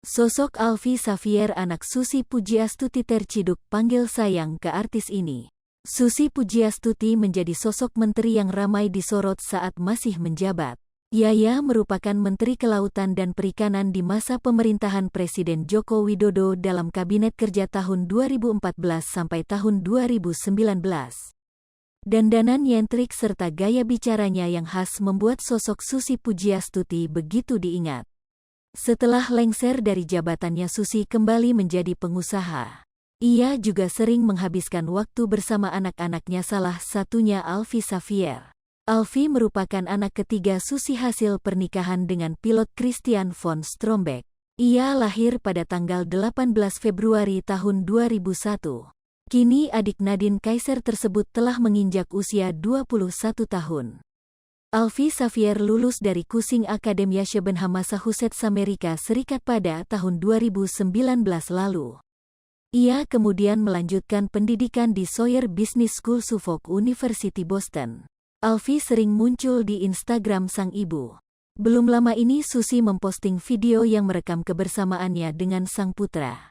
Sosok Alfi Xavier anak Susi Pujiastuti terciduk panggil sayang ke artis ini. Susi Pujiastuti menjadi sosok menteri yang ramai disorot saat masih menjabat. Ia merupakan Menteri Kelautan dan Perikanan di masa pemerintahan Presiden Joko Widodo dalam Kabinet Kerja tahun 2014 sampai tahun 2019. Dandanan nyentrik serta gaya bicaranya yang khas membuat sosok Susi Pujiastuti begitu diingat. Setelah lengser dari jabatannya, Susi kembali menjadi pengusaha. Ia juga sering menghabiskan waktu bersama anak-anaknya, salah satunya Alfi Xavier. Alfi merupakan anak ketiga Susi hasil pernikahan dengan pilot Christian von Strombeck. Ia lahir pada tanggal 18 Februari tahun 2001. Kini adik Nadine Kaiser tersebut telah menginjak usia 21 tahun. Alfi Xavier lulus dari Cushing Academy Shebonham, Massachusetts, Amerika Serikat pada tahun 2019 lalu. Ia kemudian melanjutkan pendidikan di Sawyer Business School Suffolk University, Boston. Alfi sering muncul di Instagram sang ibu. Belum lama ini Susi memposting video yang merekam kebersamaannya dengan sang putra.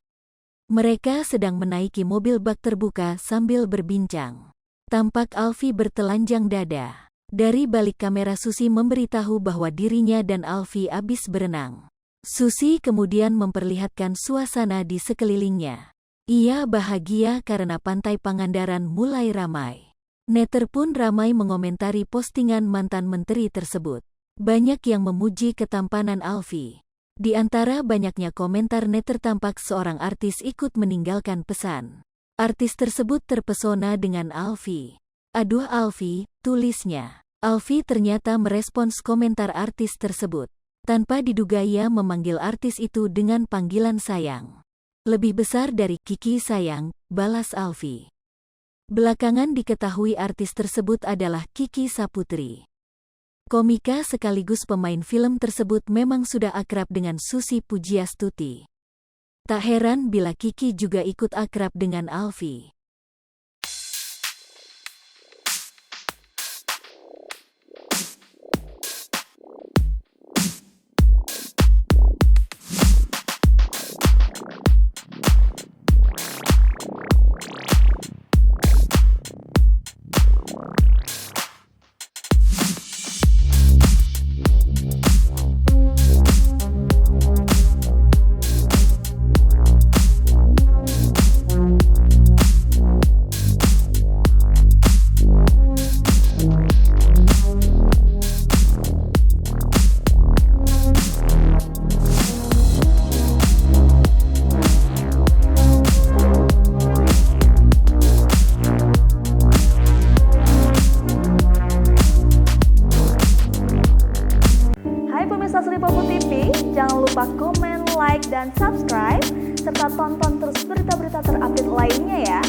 Mereka sedang menaiki mobil bak terbuka sambil berbincang. Tampak Alfi bertelanjang dada. Dari balik kamera Susi memberitahu bahwa dirinya dan Alfi habis berenang. Susi kemudian memperlihatkan suasana di sekelilingnya. Ia bahagia karena pantai Pangandaran mulai ramai. Netter pun ramai mengomentari postingan mantan menteri tersebut. Banyak yang memuji ketampanan Alfi. Di antara banyaknya komentar netter tampak seorang artis ikut meninggalkan pesan. Artis tersebut terpesona dengan Alfi. "Aduh Alfi," tulisnya. Alfi ternyata merespons komentar artis tersebut. Tanpa diduga ia memanggil artis itu dengan panggilan sayang. "Lebih besar dari Kiki sayang," balas Alfi. Belakangan diketahui artis tersebut adalah Kiki Saputri. Komika sekaligus pemain film tersebut memang sudah akrab dengan Susi Pujiastuti. Tak heran bila Kiki juga ikut akrab dengan Alfi. Jangan lupa komen, like, dan subscribe, serta tonton terus berita-berita terupdate lainnya ya.